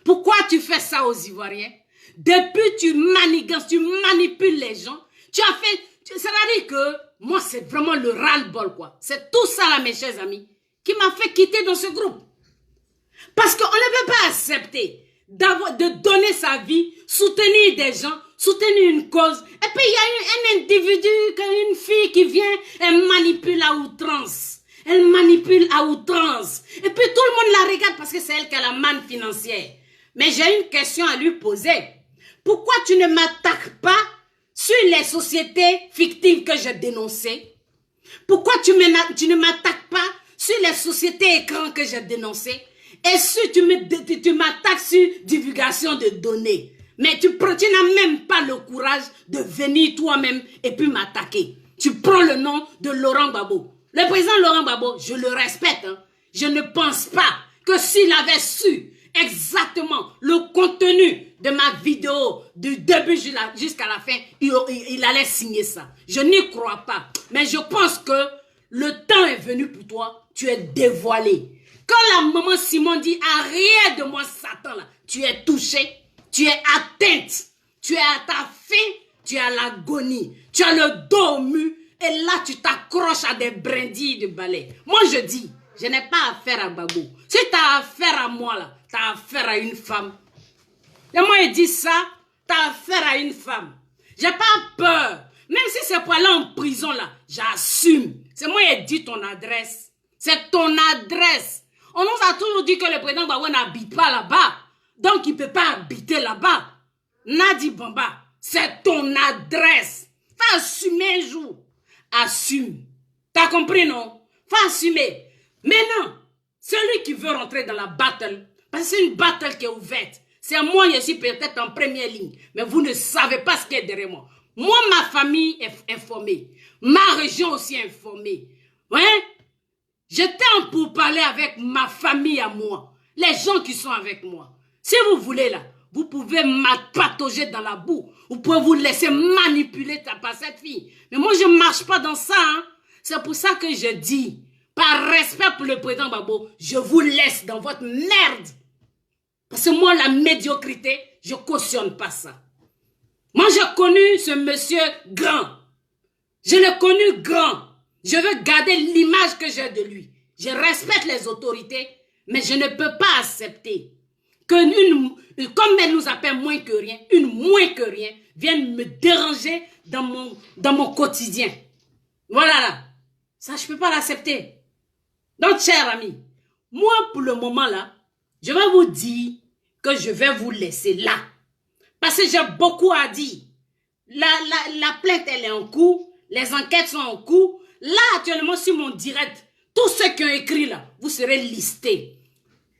Pourquoi tu fais ça aux Ivoiriens? Depuis, tu manigances, tu manipules les gens. Tu as fait... Ça veut dire que moi, c'est vraiment le ras-le-bol, quoi. C'est tout ça, là, mes chers amis, qui m'a fait quitter dans ce groupe. Parce qu'on ne peut pas accepter de donner sa vie, soutenir des gens, soutenir une cause. Et puis, il y a un individu, une fille qui vient, elle manipule à outrance. Elle manipule à outrance. Et puis, tout le monde la regarde parce que c'est elle qui a la manne financière. Mais j'ai une question à lui poser. Pourquoi tu ne m'attaques pas sur les sociétés fictives que j'ai dénoncées? Pourquoi tu ne m'attaques pas sur les sociétés écrans que j'ai dénoncées? Et si tu m'attaques sur divulgation de données, mais tu n'as même pas le courage de venir toi-même et puis m'attaquer. Tu prends le nom de Laurent Gbagbo. Le président Laurent Gbagbo, je le respecte. Hein. Je ne pense pas que s'il avait su exactement le contenu de ma vidéo du début jusqu'à la fin, il allait signer ça. Je n'y crois pas. Mais je pense que le temps est venu pour toi. Tu es dévoilé. Quand la maman Simon dit « Arrière de moi, Satan », là, tu es touché, tu es atteinte, tu es à ta fin, tu es à l'agonie, tu as le dos au mur, et là, tu t'accroches à des brindilles de balai. Moi, je dis, je n'ai pas affaire à Gbagbo. Si tu as affaire à moi, là, tu as affaire à une femme. Et moi, je dis ça, tu as affaire à une femme. J'ai pas peur. Même si c'est pour aller en prison, là, j'assume. C'est moi qui ai dit ton adresse. C'est ton adresse. On nous a toujours dit que le président Gbagbo n'habite pas là-bas. Donc, il ne peut pas habiter là-bas. Nadi Bamba, c'est ton adresse. Faut assumer un jour. Assume. T'as compris, non? Faut assumer. Maintenant, celui qui veut rentrer dans la battle, parce que c'est une battle qui est ouverte. C'est moi, je suis peut-être en première ligne. Mais vous ne savez pas ce qu'il y a derrière moi. Moi, ma famille est informée. Ma région aussi est informée. Ouais? J'étais en pourparler avec ma famille à moi. Les gens qui sont avec moi. Si vous voulez là, vous pouvez m'appatauger dans la boue. Vous pouvez vous laisser manipuler par cette fille. Mais moi, je ne marche pas dans ça. Hein. C'est pour ça que je dis, par respect pour le président Gbagbo, je vous laisse dans votre merde. Parce que moi, la médiocrité, je ne cautionne pas ça. Moi, j'ai connu ce monsieur grand. Je l'ai connu grand. Je veux garder l'image que j'ai de lui. Je respecte les autorités, mais je ne peux pas accepter que comme elle nous appelle moins que rien, une moins que rien, vienne me déranger dans mon quotidien. Voilà là. Ça, je ne peux pas l'accepter. Donc, chers amis, moi, pour le moment là, je vais vous dire que je vais vous laisser là. Parce que j'ai beaucoup à dire. La plainte, elle est en cours. Les enquêtes sont en cours. Là, actuellement, sur mon direct, tous ceux qui ont écrit là, vous serez listés.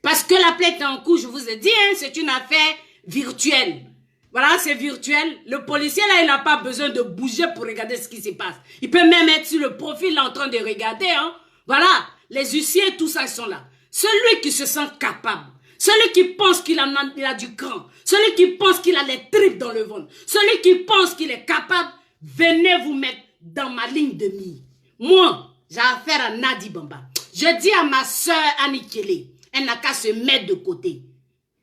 Parce que la plainte est en cours, je vous ai dit, hein, c'est une affaire virtuelle. Voilà, c'est virtuel. Le policier là, il n'a pas besoin de bouger pour regarder ce qui se passe. Il peut même être sur le profil là, en train de regarder. Hein. Voilà, les huissiers, tout ça, ils sont là. Celui qui se sent capable, celui qui pense qu'il a du cran, celui qui pense qu'il a les tripes dans le ventre, celui qui pense qu'il est capable, venez vous mettre dans ma ligne de mire. Moi, j'ai affaire à Nadi Bamba. Je dis à ma soeur Annie Kelly, elle n'a qu'à se mettre de côté.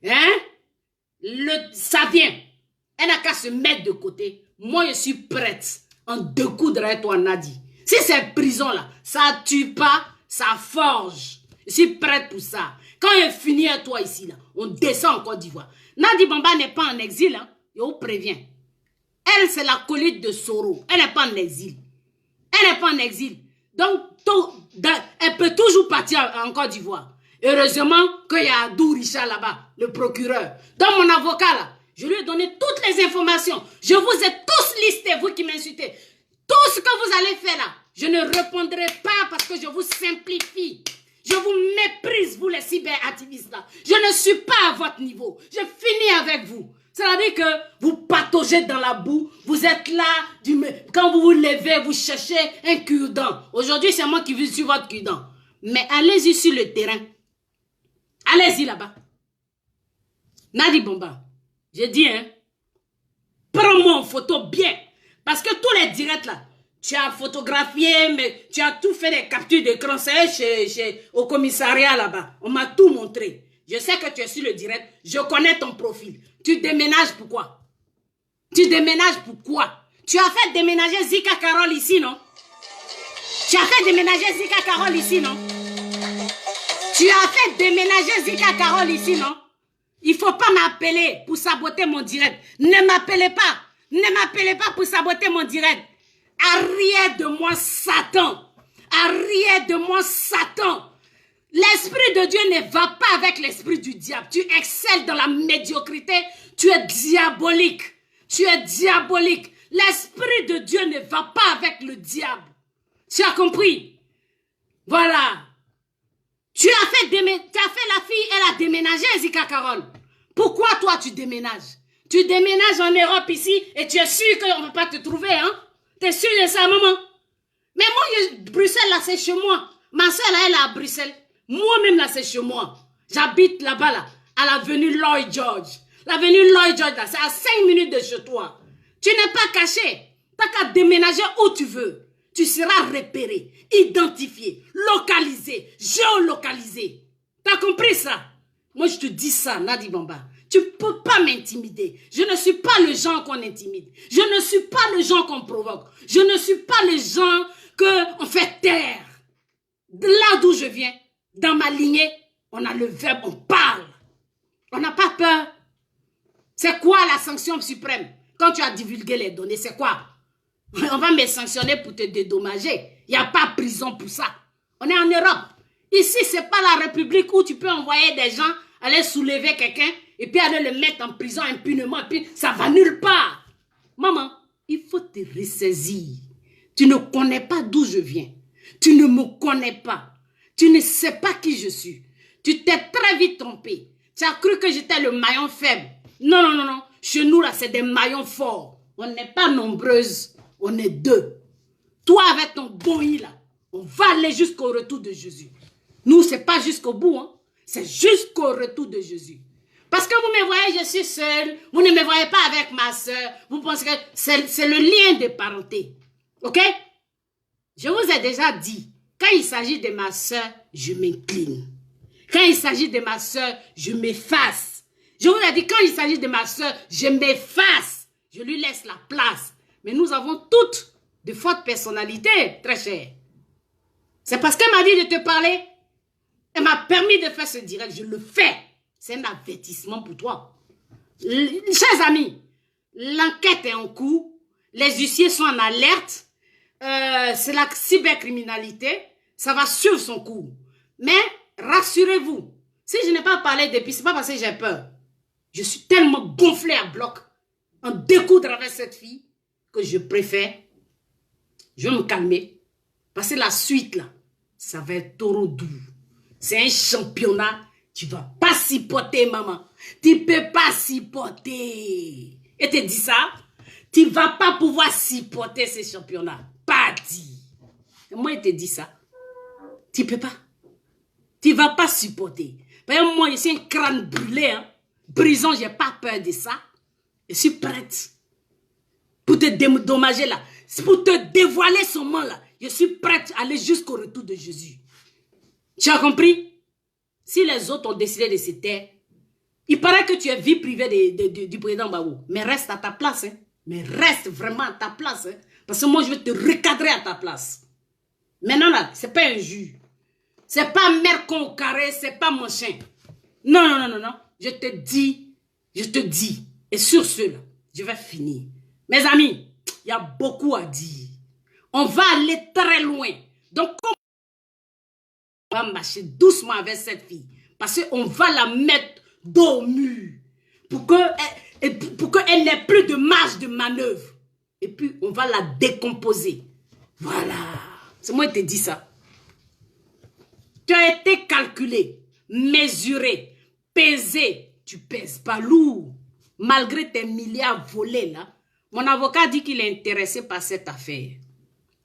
Hein? Ça vient. Elle n'a qu'à se mettre de côté. Moi, je suis prête en deux coups derrière toi, Nadi. Si c'est prison là, ça tue pas, ça forge. Je suis prête pour ça. Quand il finit à toi ici, là, on descend en Côte d'Ivoire. Nadi Bamba n'est pas en exil, hein? Je vous préviens. Elle elle, c'est la l'acolyte de Soro. Elle n'est pas en exil. Elle n'est pas en exil. Donc, elle peut toujours partir en Côte d'Ivoire. Heureusement qu'il y a Abdou Richard là-bas, le procureur. Donc, mon avocat là, je lui ai donné toutes les informations. Je vous ai tous listés, vous qui m'insultez. Tout ce que vous allez faire là, je ne répondrai pas parce que je vous simplifie. Je vous méprise, vous les cyberactivistes là. Je ne suis pas à votre niveau. Je finis avec vous. C'est-à-dire que vous pataugez dans la boue, vous êtes là, quand vous vous levez, vous cherchez un cure-dent. Aujourd'hui, c'est moi qui vis sur votre cure-dent. Mais allez-y sur le terrain. Allez-y là-bas. Nadi Bomba, j'ai dit, hein, prends-moi en photo bien. Parce que tous les directs là, tu as photographié, mais tu as tout fait des captures d'écran. C'est au commissariat là-bas. On m'a tout montré. Je sais que tu es sur le direct. Je connais ton profil. Tu déménages pourquoi? Tu déménages pourquoi? Tu as fait déménager Zika Carole ici, non? Tu as fait déménager Zika Carole ici, non? Tu as fait déménager Zika Carole ici, non? Il ne faut pas m'appeler pour saboter mon direct. Ne m'appelez pas. Ne m'appelez pas pour saboter mon direct. Arrière de moi, Satan. Arrière de moi, Satan. L'esprit de Dieu ne va pas avec l'esprit du diable. Tu excelles dans la médiocrité. Tu es diabolique. Tu es diabolique. L'esprit de Dieu ne va pas avec le diable. Tu as compris? Voilà. Tu as fait la fille, elle a déménagé, Zika Carole. Pourquoi toi tu déménages? Tu déménages en Europe ici et tu es sûr qu'on ne va pas te trouver, hein? Tu es sûr de ça, maman? Mais moi, Bruxelles, là, c'est chez moi. Ma soeur, là, elle est à Bruxelles. Moi-même, là, c'est chez moi. J'habite là-bas, là, à l'avenue Lloyd George. L'avenue Lloyd George, là, c'est à 5 minutes de chez toi. Tu n'es pas caché. Tu n'as qu'à déménager où tu veux. Tu seras repéré, identifié, localisé, géolocalisé. Tu as compris ça? Moi, je te dis ça, Nadi Bamba. Tu ne peux pas m'intimider. Je ne suis pas le genre qu'on intimide. Je ne suis pas le genre qu'on provoque. Je ne suis pas le genre qu'on fait taire. De là d'où je viens, dans ma lignée, on a le verbe, on parle. On n'a pas peur. C'est quoi la sanction suprême? Quand tu as divulgué les données, c'est quoi? On va me sanctionner pour te dédommager. Il n'y a pas prison pour ça. On est en Europe. Ici, ce n'est pas la République où tu peux envoyer des gens aller soulever quelqu'un et puis aller le mettre en prison impunément. Et puis, ça va nulle part. Maman, il faut te ressaisir. Tu ne connais pas d'où je viens. Tu ne me connais pas. Tu ne sais pas qui je suis. Tu t'es très vite trompé. Tu as cru que j'étais le maillon faible. Non, non, non, non. Chez nous, là, c'est des maillons forts. On n'est pas nombreuses. On est deux. Toi, avec ton bon i, là, on va aller jusqu'au retour de Jésus. Nous, ce n'est pas jusqu'au bout, hein. C'est jusqu'au retour de Jésus. Parce que vous me voyez, je suis seule. Vous ne me voyez pas avec ma soeur. Vous pensez que c'est le lien de parenté. OK? Je vous ai déjà dit, quand il s'agit de ma soeur, je m'incline. Quand il s'agit de ma soeur, je m'efface. Je vous ai dit, quand il s'agit de ma soeur, je m'efface. Je lui laisse la place. Mais nous avons toutes de fortes personnalités, très chères. C'est parce qu'elle m'a dit de te parler. Elle m'a permis de faire ce direct. Je le fais. C'est un avertissement pour toi. Chers amis, l'enquête est en cours. Les huissiers sont en alerte. C'est la cybercriminalité. Ça va suivre son cours. Mais rassurez-vous, si je n'ai pas parlé depuis, ce n'est pas parce que j'ai peur. Je suis tellement gonflé à bloc en découdre avec cette fille que je préfère. Je vais me calmer. Parce que la suite, là, ça va être trop doux. C'est un championnat. Tu ne vas pas supporter, maman. Tu ne peux pas supporter. Et te dis ça, tu ne vas pas pouvoir supporter ce championnat. Pas dit. Et moi, il te dit ça. Tu ne peux pas. Tu ne vas pas supporter. Parce que moi, je suis un crâne brûlé. Hein. Prison, je n'ai pas peur de ça. Je suis prête. Pour te dédommager là. Pour te dévoiler son nom là. Je suis prête à aller jusqu'au retour de Jésus. Tu as compris? Si les autres ont décidé de se taire, il paraît que tu es vie privée du président Babou. Mais reste à ta place. Hein. Mais reste vraiment à ta place. Hein. Parce que moi, je vais te recadrer à ta place. Maintenant, là, ce n'est pas un jus. Ce n'est pas mercon au carré, ce n'est pas mon chien. Non, non, non, non, non. Je te dis. Et sur cela, je vais finir. Mes amis, il y a beaucoup à dire. On va aller très loin. Donc, on va marcher doucement avec cette fille. Parce qu'on va la mettre dos au mur. Pour qu'elle n'ait plus de marge de manœuvre. Et puis, on va la décomposer. Voilà. C'est moi qui te dis ça. Tu as été calculé, mesuré, pesé. Tu pèses pas lourd. Malgré tes milliards volés là. Mon avocat dit qu'il est intéressé par cette affaire.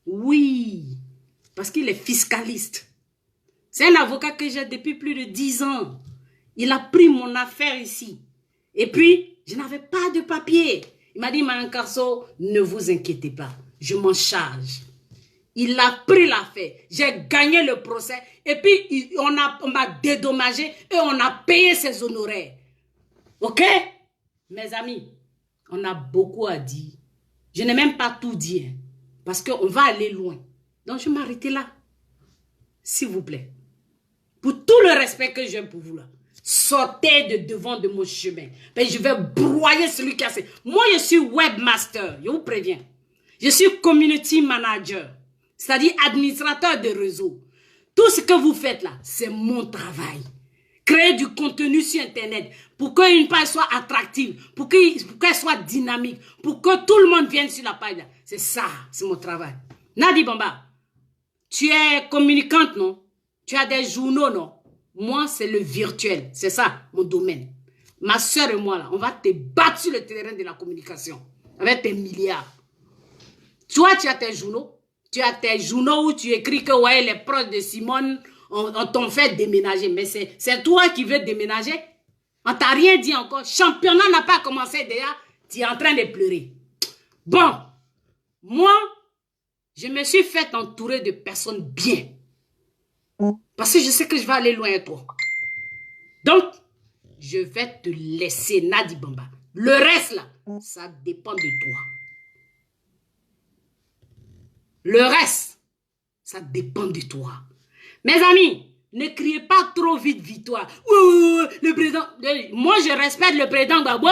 Oui. Parce qu'il est fiscaliste. C'est un avocat que j'ai depuis plus de 10 ans. Il a pris mon affaire ici. Et puis, je n'avais pas de papier. Il m'a dit, Mme Carso, ne vous inquiétez pas. Je m'en charge. Il a pris l'affaire. J'ai gagné le procès. Et puis, on m'a dédommagé et on a payé ses honoraires. OK? Mes amis, on a beaucoup à dire. Je n'ai même pas tout dit. Hein, parce qu'on va aller loin. Donc, je vais m'arrêter là. S'il vous plaît. Pour tout le respect que j'ai pour vous là. Sortez de devant de mon chemin. Ben, je vais broyer celui qui a fait. Moi, je suis webmaster. Je vous préviens. Je suis community manager. C'est-à-dire administrateur de réseau. Tout ce que vous faites là, c'est mon travail. Créer du contenu sur Internet pour qu'une page soit attractive, pour qu'elle soit dynamique, pour que tout le monde vienne sur la page. C'est ça, c'est mon travail. Nadi Bamba, tu es communicante, non? Tu as des journaux, non? Moi, c'est le virtuel. C'est ça, mon domaine. Ma soeur et moi, là, on va te battre sur le terrain de la communication avec tes milliards. Toi, tu as tes journaux. Tu as tes journaux où tu écris que ouais, les proches de Simone on t'ont fait déménager. Mais c'est toi qui veux déménager. On t'a rien dit encore. Championnat n'a pas commencé déjà. Tu es en train de pleurer. Bon, moi, je me suis fait entourer de personnes bien. Parce que je sais que je vais aller loin avec toi. Donc, je vais te laisser, Nadi Bamba. Le reste, là, ça dépend de toi. Le reste, ça dépend de toi. Mes amis, ne criez pas trop vite victoire. Le président... Moi, je respecte le président Gbagbo.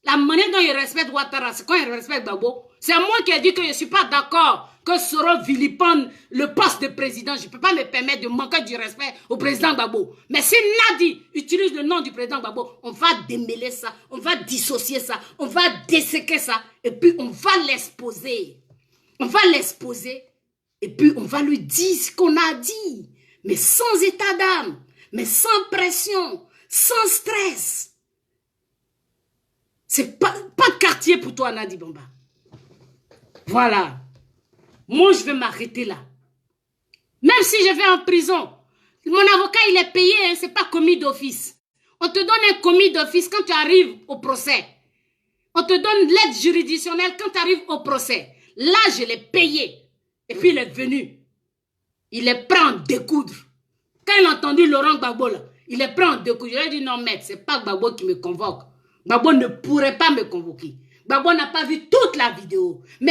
La manière dont il respecte Ouattara, c'est quand il respecte Gbagbo. C'est moi qui ai dit que je ne suis pas d'accord que Soro vilipende le poste de président. Je ne peux pas me permettre de manquer du respect au président Gbagbo. Mais si Nadi utilise le nom du président Gbagbo, on va démêler ça, on va dissocier ça, on va desséquer ça, et puis on va l'exposer. On va l'exposer, et puis on va lui dire ce qu'on a dit. Mais sans état d'âme, mais sans pression, sans stress. C'est pas de quartier pour toi, Nadi Bamba. Voilà. Moi, je vais m'arrêter là. Même si je vais en prison, mon avocat, il est payé, hein, c'est pas commis d'office. On te donne un commis d'office quand tu arrives au procès. On te donne l'aide juridictionnelle quand tu arrives au procès. Là, je l'ai payé. Et puis, il est venu. Il est prêt à en découdre. Quand il a entendu Laurent Gbagbo, là, il est prêt à en découdre. Il a dit, non, maître, c'est pas Gbagbo qui me convoque. Gbagbo ne pourrait pas me convoquer. Gbagbo n'a pas vu toute la vidéo. Mais